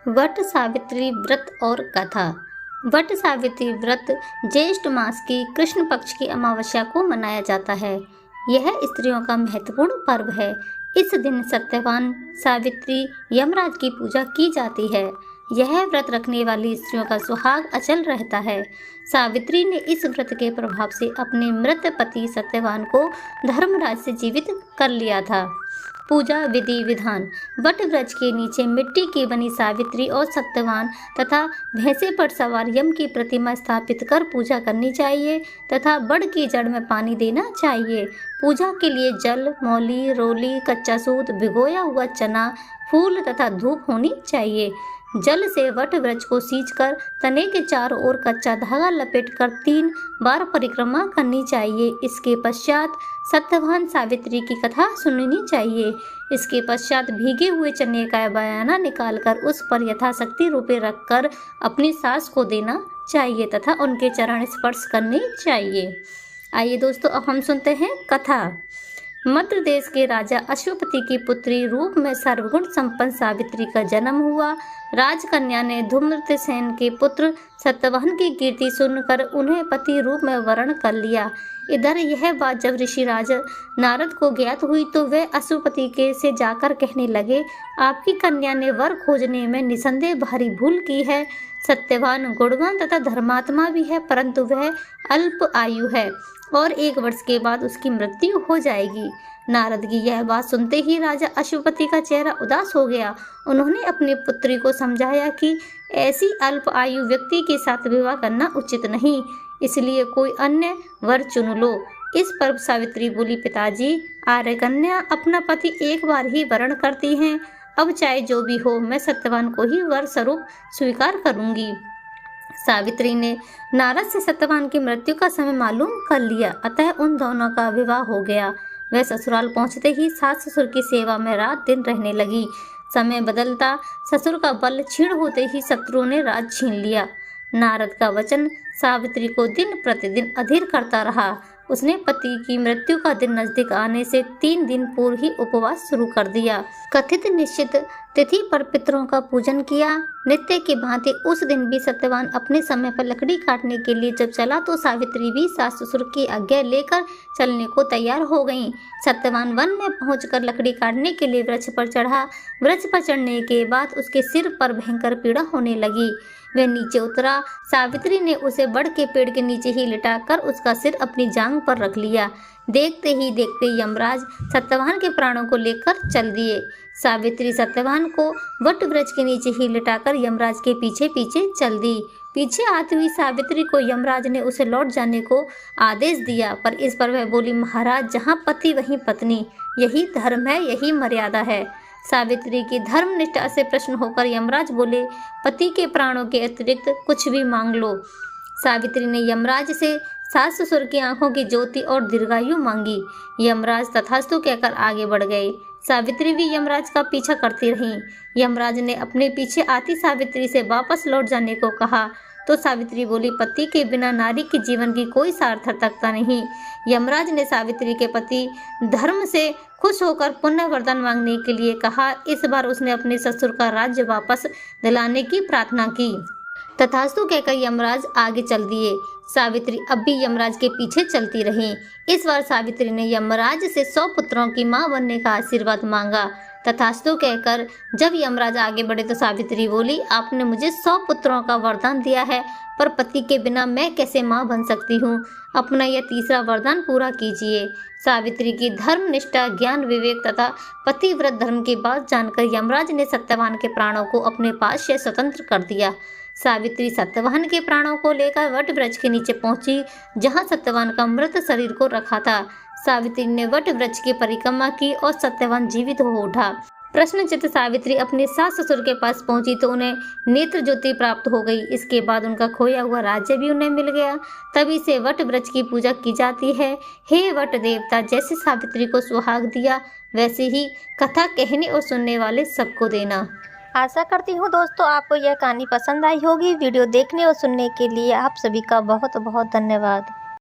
वट सावित्री व्रत और कथा। वट सावित्री व्रत ज्येष्ठ मास की कृष्ण पक्ष की अमावस्या को मनाया जाता है। यह स्त्रियों का महत्वपूर्ण पर्व है। इस दिन सत्यवान सावित्री यमराज की पूजा की जाती है। यह व्रत रखने वाली स्त्रियों का सुहाग अचल रहता है। सावित्री ने इस व्रत के प्रभाव से अपने मृत पति सत्यवान को धर्मराज से जीवित कर लिया था। पूजा विधि विधान। वट वृक्ष के नीचे मिट्टी की बनी सावित्री और सत्यवान तथा भैंसे पर सवार यम की प्रतिमा स्थापित कर पूजा करनी चाहिए तथा बड़ की जड़ में पानी देना चाहिए। पूजा के लिए जल, मौली, रोली, कच्चा सूत, भिगोया हुआ चना, फूल तथा धूप होनी चाहिए। जल से वट वृक्ष को सींचकर तने के चारों ओर कच्चा धागा लपेटकर 3 बार परिक्रमा करनी चाहिए। इसके पश्चात सत्यवान सावित्री की कथा सुननी चाहिए। इसके पश्चात भीगे हुए चने का बयाना निकालकर उस पर यथाशक्ति रुपए रखकर अपनी सास को देना चाहिए तथा उनके चरण स्पर्श करने चाहिए। आइए दोस्तों, अब हम सुनते हैं कथा। मध्य देश के राजा अश्वपति की पुत्री रूप में सर्वगुण संपन्न सावित्री का जन्म हुआ। राजकन्या ने धूम्रसेन के पुत्र सत्यवान की कीर्ति सुनकर उन्हें पति रूप में वरण कर लिया। इधर यह बात जब ऋषिराज नारद को ज्ञात हुई तो वे अश्वपति के से जाकर कहने लगे, आपकी कन्या ने वर खोजने में निसंदेह भारी भूल की है। सत्यवान गुणवान तथा धर्मात्मा भी है, परंतु वह अल्प आयु है और 1 वर्ष के बाद उसकी मृत्यु हो जाएगी। नारद की यह बात सुनते ही राजा अश्वपति का चेहरा उदास हो गया। उन्होंने अपनी पुत्री को समझाया कि ऐसी अल्प आयु व्यक्ति के साथ विवाह करना उचित नहीं, इसलिए कोई अन्य वर चुन लो। इस पर सावित्री बोली, पिताजी, आर्यकन्या अपना पति 1 बार ही वरण करती हैं। अब चाहे जो भी हो, मैं सत्यवान को ही वर स्वरूप स्वीकार करूंगी। सावित्री ने नारद से सत्यवान की मृत्यु का समय मालूम कर लिया, अतः उन दोनों का विवाह हो गया। वह ससुराल पहुंचते ही सास ससुर की सेवा में रात दिन रहने लगी। समय बदलता ससुर का बल क्षीण होते ही शत्रुओं ने राज छीन लिया। नारद का वचन सावित्री को दिन प्रतिदिन अधीर करता रहा। उसने पति की मृत्यु का दिन नजदीक आने से 3 दिन पूर्व ही उपवास शुरू कर दिया। कथित निश्चित तिथि पर पितरों का पूजन किया। नित्य की भांति उस दिन भी सत्यवान अपने समय पर लकड़ी काटने के लिए जब चला तो सावित्री भी सास ससुर की आज्ञा लेकर चलने को तैयार हो गईं। सत्यवान वन में पहुंचकर लकड़ी काटने के लिए वृक्ष पर चढ़ा। वृक्ष पर चढ़ने के बाद उसके सिर पर भयंकर पीड़ा होने लगी। वह नीचे उतरा। सावित्री ने उसे बड़ के पेड़ के नीचे ही लिटाकर उसका सिर अपनी जांघ पर रख लिया। देखते ही देखते यमराज सत्यवान के प्राणों को लेकर चल दिए। सावित्री सत्यवान को वट वृक्ष के नीचे ही लिटाकर यमराज के पीछे पीछे चल दी। पीछे आती हुई सावित्री को यमराज ने उसे लौट जाने को आदेश दिया, पर इस पर वह बोली, महाराज, जहाँ पति वहीं पत्नी, यही धर्म है, यही मर्यादा है। सावित्री की धर्मनिष्ठा से प्रश्न होकर यमराज बोले, पति के प्राणों के अतिरिक्त कुछ भी मांग लो। सावित्री ने यमराज से सास ससुर की आंखों की ज्योति और दीर्घायु मांगी। यमराज तथास्तु कहकर आगे बढ़ गए। सावित्री भी यमराज का पीछा करती रही। यमराज ने अपने पीछे आती सावित्री से वापस लौट जाने को कहा तो सावित्री बोली, पति के बिना नारी के जीवन की कोई सार्थकता नहीं। यमराज ने सावित्री के पति धर्म से खुश होकर पुनः वरदान मांगने के लिए कहा। इस बार उसने अपने ससुर का राज्य वापस दिलाने की प्रार्थना की। तथास्तु कहकर यमराज आगे चल दिए। सावित्री अब भी यमराज के पीछे चलती रही। इस बार सावित्री ने यमराज से 100 पुत्रों की मां बनने का आशीर्वाद मांगा। तथास्तु कहकर जब यमराज आगे बढ़े तो सावित्री बोली, आपने मुझे 100 पुत्रों का वरदान दिया है, पर पति के बिना मैं कैसे मां बन सकती हूँ? अपना यह तीसरा वरदान पूरा कीजिए। सावित्री की धर्मनिष्ठा, ज्ञान, विवेक तथा पतिव्रत धर्म की बात जानकर यमराज ने सत्यवान के प्राणों को अपने पास से स्वतंत्र कर दिया। सावित्री सत्यवान के प्राणों को लेकर वट वृक्ष के नीचे पहुंची, जहां सत्यवान का मृत शरीर को रखा था। सावित्री ने वट वृक्ष की परिक्रमा की और सत्यवान जीवित हो उठा। प्रश्नचित्त सावित्री अपने सास ससुर के पास पहुंची तो उन्हें नेत्र ज्योति प्राप्त हो गई। इसके बाद उनका खोया हुआ राज्य भी उन्हें मिल गया। तभी से वट वृक्ष की पूजा की जाती है। हे वट देवता, जैसे सावित्री को सुहाग दिया वैसे ही कथा कहने और सुनने वाले सबको देना। आशा करती हूँ दोस्तों आपको यह कहानी पसंद आई होगी। वीडियो देखने और सुनने के लिए आप सभी का बहुत बहुत धन्यवाद।